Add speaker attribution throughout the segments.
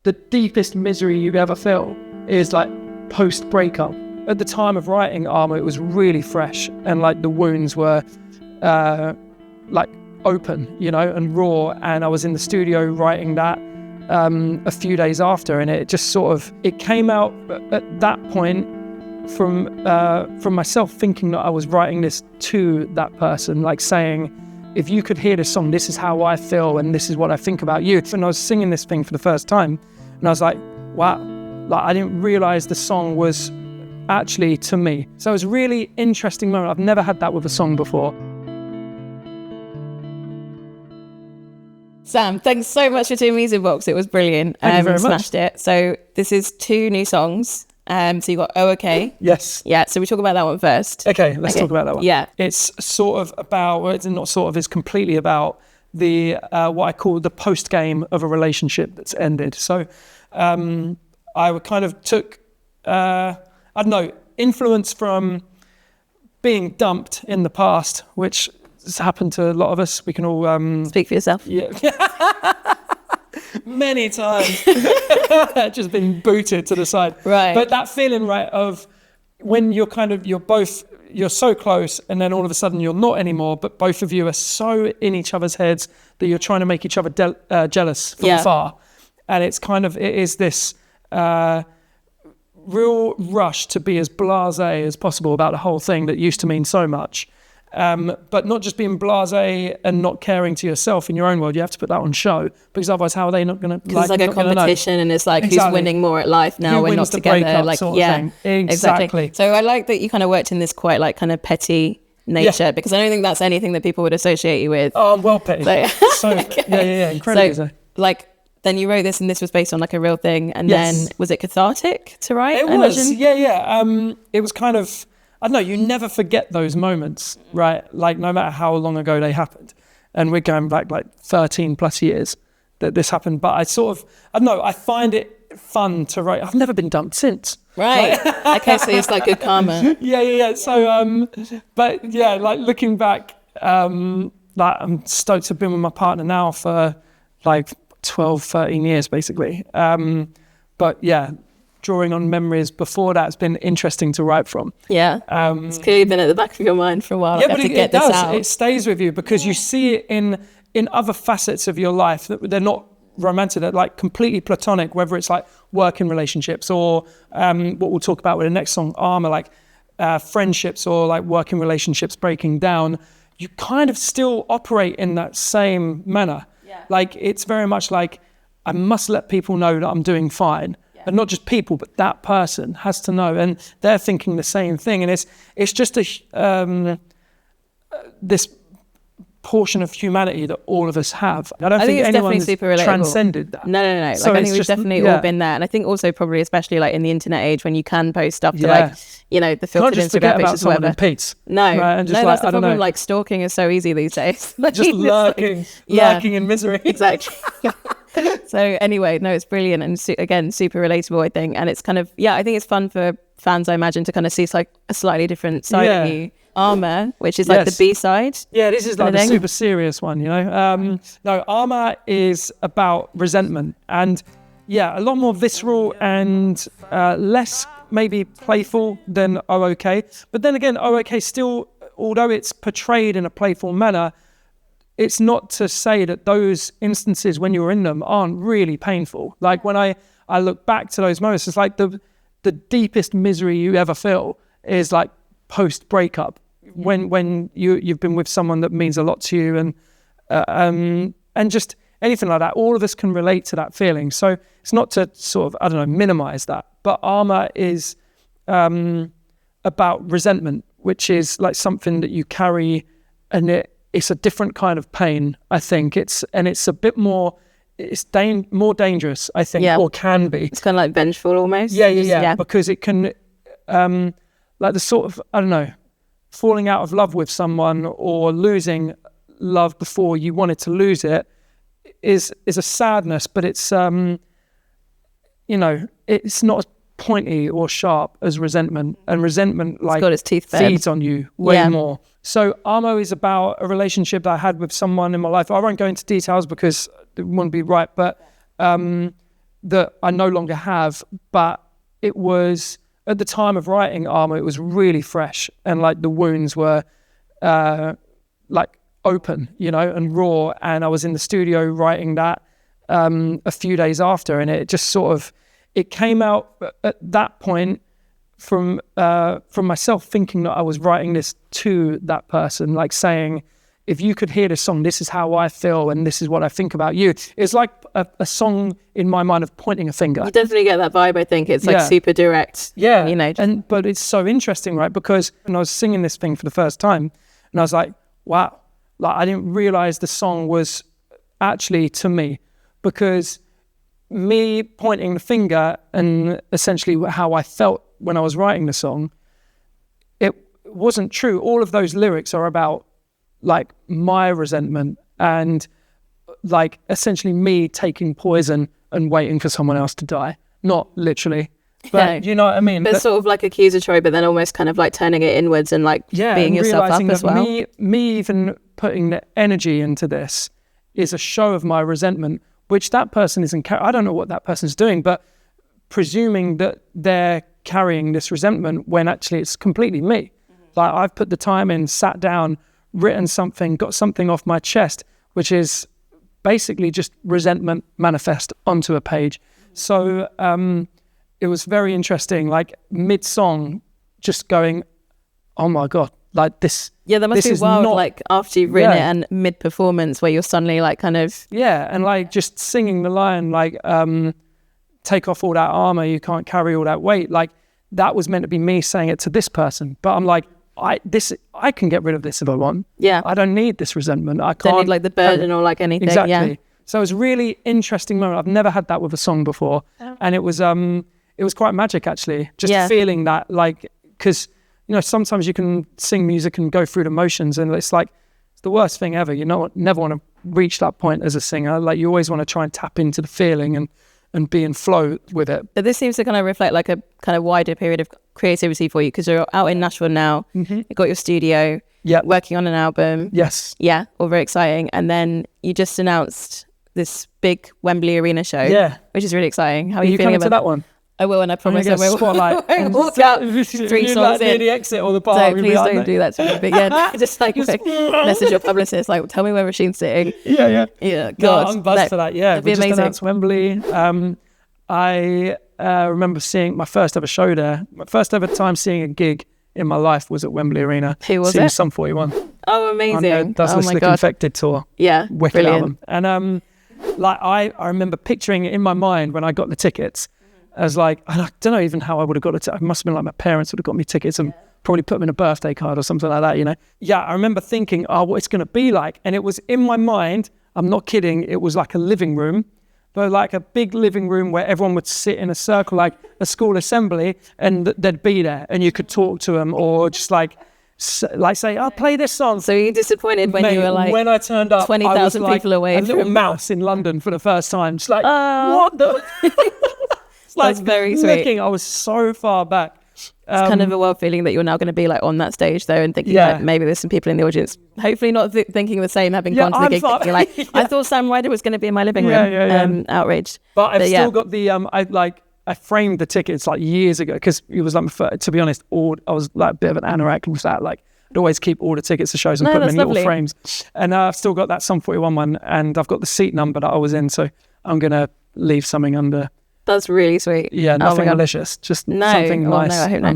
Speaker 1: the deepest misery you ever feel is like post-breakup. At the time of writing Armour, it was really fresh, and like the wounds were like open, you know, and raw. And I was in the studio writing that a few days after, and it just sort of, it came out at that point from myself thinking that I was writing this to that person, like saying, if you could hear this song, this is how I feel and this is what I think about you. And I was singing this thing for the first time, and I was like, wow, like I didn't realize the song was actually to me. So it was a really interesting moment. I've never had that with a song before.
Speaker 2: Sam, thanks so much for doing Music Box. It was brilliant.
Speaker 1: Thank you very much.
Speaker 2: Smashed it. So this is 2 new songs. So you got Oh Okay.
Speaker 1: Yes.
Speaker 2: Yeah, so we talk about that one first.
Speaker 1: Okay, let's talk about that one.
Speaker 2: Yeah.
Speaker 1: It's sort of about, well, it's not sort of, it's completely about the what I call the post game of a relationship that's ended. So I kind of took I don't know, influence from being dumped in the past, which has happened to a lot of us. We can all
Speaker 2: Speak for yourself.
Speaker 1: Yeah. Many times. Just been booted to the side.
Speaker 2: Right.
Speaker 1: But that feeling, right, of when you're so close, and then all of a sudden you're not anymore, but both of you are so in each other's heads that you're trying to make each other jealous from afar. And it's kind of, it is this real rush to be as blasé as possible about the whole thing that used to mean so much. But not just being blasé and not caring to yourself in your own world. You have to put that on show, because otherwise how are they not going to
Speaker 2: Because it's like a competition, and it's like who's winning more at life now. We're not together. Like, yeah, exactly. So I like that you kind of worked in this quite like kind of petty nature, because I don't think that's anything that people would associate you with.
Speaker 1: Oh, I'm well petty.
Speaker 2: So,
Speaker 1: yeah, incredibly so.
Speaker 2: Like, then you wrote this, and this was based on like a real thing, and then was it cathartic to write?
Speaker 1: It was, yeah. It was kind of, I don't know, you never forget those moments, right? Like no matter how long ago they happened. And we're going back like 13 plus years that this happened. But I don't know, I find it fun to write. I've never been dumped since.
Speaker 2: Right. Okay, so it's like good karma.
Speaker 1: Yeah. So, but yeah, like looking back, like I'm stoked to have been with my partner now for like 12, 13 years basically. But yeah, drawing on memories before that's been interesting to write from.
Speaker 2: Yeah, it's clearly been at the back of your mind for a while.
Speaker 1: Yeah, but it does. It stays with you because you see it in other facets of your life that they're not romantic, they're like completely platonic, whether it's like working relationships or what we'll talk about with the next song, Armour, like friendships or like working relationships breaking down. You kind of still operate in that same manner. Yeah. Like it's very much like I must let people know that I'm doing fine. And not just people, but that person has to know, and they're thinking the same thing. And it's just this portion of humanity that all of us have. I don't think anyone's transcended that.
Speaker 2: No. So like, I think we've definitely all been there. And I think also probably, especially like in the internet age, when you can post stuff to like, you know, the filtered Instagram pictures or whatever.
Speaker 1: Pete's,
Speaker 2: no,
Speaker 1: right? And just
Speaker 2: that's the problem. Like stalking is so easy these days.
Speaker 1: Just lurking in misery.
Speaker 2: Exactly. So anyway, no, it's brilliant, and again, super relatable, I think. And it's kind of, I think it's fun for fans, I imagine, to kind of see like a slightly different side of you. Armour, which is like the B-side.
Speaker 1: Yeah, this is like the super serious one, you know. No, Armour is about resentment, and a lot more visceral and less maybe playful than Oh Okay. But then again, Oh Okay still, although it's portrayed in a playful manner, it's not to say that those instances when you're in them aren't really painful. Like when I look back to those moments, it's like the deepest misery you ever feel is like post-breakup, when you've been with someone that means a lot to you, and just anything like that. All of us can relate to that feeling. So it's not to sort of, I don't know, minimize that. But Armour is about resentment, which is like something that you carry, and it's a different kind of pain, I think. It's a bit more, it's more dangerous, I think, or can be.
Speaker 2: It's kind of like vengeful almost.
Speaker 1: Yeah. Because it can, like the sort of, I don't know, falling out of love with someone or losing love before you wanted to lose it is a sadness, but it's, you know, it's not as pointy or sharp as resentment, and resentment like
Speaker 2: got its teeth
Speaker 1: feeds on you way more. So Armour is about a relationship that I had with someone in my life. I won't go into details because it wouldn't be right, but that I no longer have, but it was at the time of writing Armour, it was really fresh, and like the wounds were like open, you know, and raw. And I was in the studio writing that a few days after, and it just sort of, it came out at that point from myself thinking that I was writing this to that person, like saying, if you could hear this song, this is how I feel and this is what I think about you. It's like a song in my mind of pointing a finger.
Speaker 2: You definitely get that vibe, I think. It's like super direct.
Speaker 1: Yeah.
Speaker 2: You know.
Speaker 1: But it's so interesting, right? Because when I was singing this thing for the first time, and I was like, wow, like I didn't realize the song was actually to me, because me pointing the finger and essentially how I felt when I was writing the song, it wasn't true. All of those lyrics are about like my resentment and like essentially me taking poison and waiting for someone else to die. Not literally, but you know what I mean?
Speaker 2: But sort of like accusatory, but then almost kind of like turning it inwards and like being yourself up as well.
Speaker 1: Me even putting the energy into this is a show of my resentment, which that person isn't I don't know what that person's doing, but presuming that they're carrying this resentment when actually it's completely me. Like I've put the time in, sat down, written something, got something off my chest, which is basically just resentment manifest onto a page. So it was very interesting, like mid-song, just going, oh my God, like this.
Speaker 2: Yeah, that must be wild, like after you've written it and mid-performance where you're suddenly like kind of...
Speaker 1: Yeah, and like just singing the line, like, take off all that armor, you can't carry all that weight. Like that was meant to be me saying it to this person. But I'm like, I can get rid of this if I want. Yeah. I don't need this resentment. I can't.
Speaker 2: Don't need like the burden or like anything.
Speaker 1: Exactly.
Speaker 2: Yeah.
Speaker 1: So it was a really interesting moment. I've never had that with a song before. Oh. And it was quite magic actually. Just feeling that, like, because, you know, sometimes you can sing music and go through the motions and it's like, it's the worst thing ever. You know, never want to reach that point as a singer. Like you always want to try and tap into the feeling and be in flow with it.
Speaker 2: But this seems to kind of reflect like a kind of wider period of creativity for you, because you're out in Nashville now, you've got your studio, working on an album.
Speaker 1: Yes.
Speaker 2: Yeah, all very exciting. And then you just announced this big Wembley Arena show, which is really exciting. How are you feeling about
Speaker 1: that one?
Speaker 2: I will, and I promise I will.
Speaker 1: Spotlight.
Speaker 2: Walk out 3 songs
Speaker 1: like
Speaker 2: in.
Speaker 1: Near the exit or the bar.
Speaker 2: So please don't do that to me. But yeah, just like message your publicist, like, tell me where Rashin's sitting.
Speaker 1: Yeah.
Speaker 2: God,
Speaker 1: no, I'm buzzed for that. Yeah,
Speaker 2: we just
Speaker 1: announced Wembley. I remember seeing my first ever show there. My first ever time seeing a gig in my life was at Wembley Arena.
Speaker 2: Who was
Speaker 1: seeing
Speaker 2: it?
Speaker 1: Sum 41.
Speaker 2: Oh, amazing.
Speaker 1: That's the Slick Infected tour.
Speaker 2: Yeah,
Speaker 1: wicked
Speaker 2: brilliant.
Speaker 1: album. And like I remember picturing it in my mind when I got the tickets. As like, I don't know even how I would have got it. It must have been like my parents would have got me tickets and probably put them in a birthday card or something like that, you know? Yeah, I remember thinking, oh, what it's going to be like. And it was in my mind, I'm not kidding, it was like a living room, but like a big living room where everyone would sit in a circle, like a school assembly, and they'd be there and you could talk to them or just like say, I'll play this song.
Speaker 2: So you're disappointed when you were like,
Speaker 1: when I turned up,
Speaker 2: 20,000
Speaker 1: like
Speaker 2: people away
Speaker 1: a little mouse in London for the first time. Just like, what the...
Speaker 2: That's very sweet.
Speaker 1: I was so far back.
Speaker 2: It's kind of a wild feeling that you're now going to be like on that stage though and thinking like maybe there's some people in the audience hopefully not thinking the same, having gone to the gig thinking like I thought Sam Ryder was going to be in my living room. Outraged.
Speaker 1: But I've still got the I framed the tickets like years ago because it was like, to be honest, I was like a bit of an anorak with that. Like I'd always keep all the tickets to shows and put them in little frames. And I've still got that Sum 41 one and I've got the seat number that I was in, so I'm going to leave something under.
Speaker 2: That's really sweet.
Speaker 1: Yeah, nothing malicious, just something nice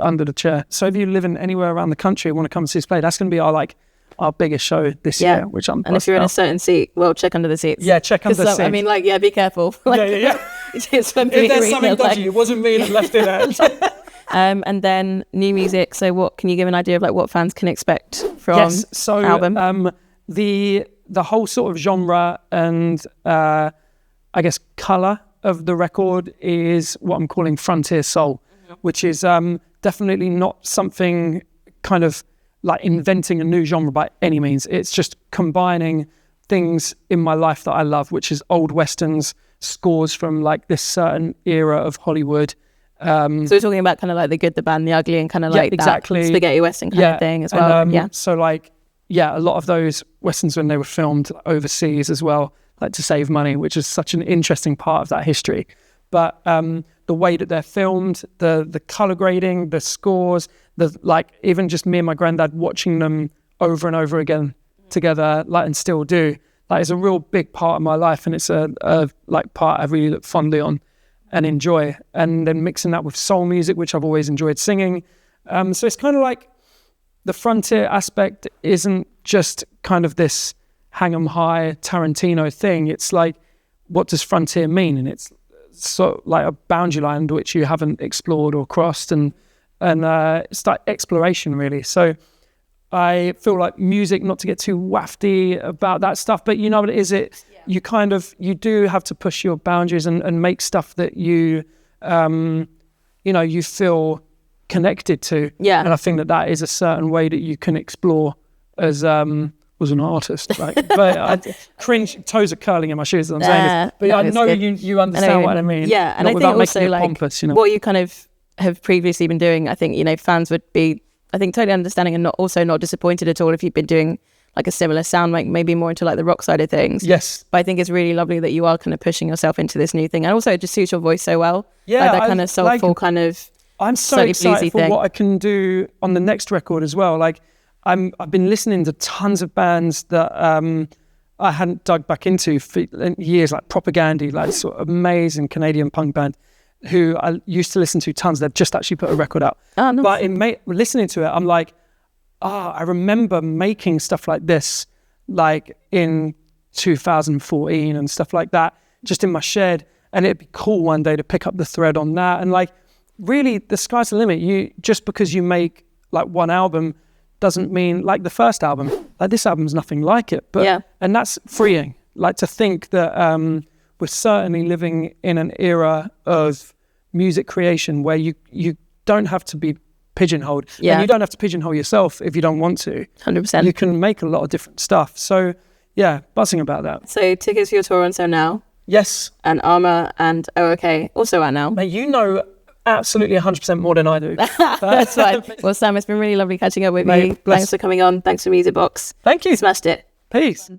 Speaker 1: under the chair. So if you live in anywhere around the country and want to come see us play, that's going to be our biggest show this year, which I'm
Speaker 2: And if you're in a certain seat, well, check under the seats.
Speaker 1: Yeah, check under the seats.
Speaker 2: I mean, like, be careful. Like,
Speaker 1: if there's something dodgy, it wasn't me that left it there.
Speaker 2: And then new music. So what, can you give an idea of like what fans can expect from album?
Speaker 1: The whole sort of genre and I guess colour of the record is what I'm calling frontier soul, which is definitely not something kind of like inventing a new genre by any means. It's just combining things in my life that I love, which is old westerns, scores from like this certain era of Hollywood.
Speaker 2: So we're talking about kind of like the good, the bad, and the ugly, and kind of like that spaghetti western kind of thing as well.
Speaker 1: And, so like, a lot of those westerns when they were filmed overseas as well, like to save money, which is such an interesting part of that history. but the way that they're filmed, the color grading, the scores, even just me and my granddad watching them over and over again together, and still do, it's a real big part of my life, and it's a part I really look fondly on and enjoy. And then mixing that with soul music, which I've always enjoyed singing. So it's kind of like the frontier aspect isn't just kind of this hang 'em high Tarantino thing. It's like, what does frontier mean? And it's sort of like a boundary line which you haven't explored or crossed, and it's like exploration, really. So I feel like music, not to get too wafty about that stuff, but you know what it is, you do have to push your boundaries and make stuff that you feel connected to.
Speaker 2: Yeah.
Speaker 1: And I think that is a certain way that you can explore as an artist, right? But I cringe, toes are curling in my shoes as I'm saying this, but I know you understand what I mean.
Speaker 2: Yeah, and I think also pompous, what you kind of have previously been doing, I think, fans would be, I think, totally understanding and not disappointed at all if you've been doing like a similar sound, like maybe more into like the rock side of things.
Speaker 1: Yes.
Speaker 2: But I think it's really lovely that you are kind of pushing yourself into this new thing, and also it just suits your voice so well.
Speaker 1: Yeah,
Speaker 2: like that kind of soulful kind of.
Speaker 1: I'm so excited for what I can do on the next record as well. Like I've been listening to tons of bands that I hadn't dug back into for years, like Propaganda, like sort of amazing Canadian punk band who I used to listen to tons. They've just actually put a record out.
Speaker 2: Oh, nice.
Speaker 1: But listening to it, I'm like, I remember making stuff like this, like in 2014 and stuff like that, just in my shed. And it'd be cool one day to pick up the thread on that. And like, really, the sky's the limit. Just because you make like one album doesn't mean, like the first album, like this album's nothing like it. But,
Speaker 2: yeah.
Speaker 1: And that's freeing. Like to think that we're certainly living in an era of music creation where you don't have to be pigeonholed.
Speaker 2: Yeah.
Speaker 1: And you don't have to pigeonhole yourself if you don't want to.
Speaker 2: 100%.
Speaker 1: You can make a lot of different stuff. So yeah, buzzing about that.
Speaker 2: So tickets for your tour on sale now?
Speaker 1: Yes.
Speaker 2: And Armour and OK also out now?
Speaker 1: Mate, you know absolutely 100% more than I do.
Speaker 2: That's fine. Well, Sam, it's been really lovely catching up with you.
Speaker 1: Mate,
Speaker 2: Thanks for coming on. Thanks for Music Box.
Speaker 1: Thank you.
Speaker 2: Smashed it.
Speaker 1: Peace.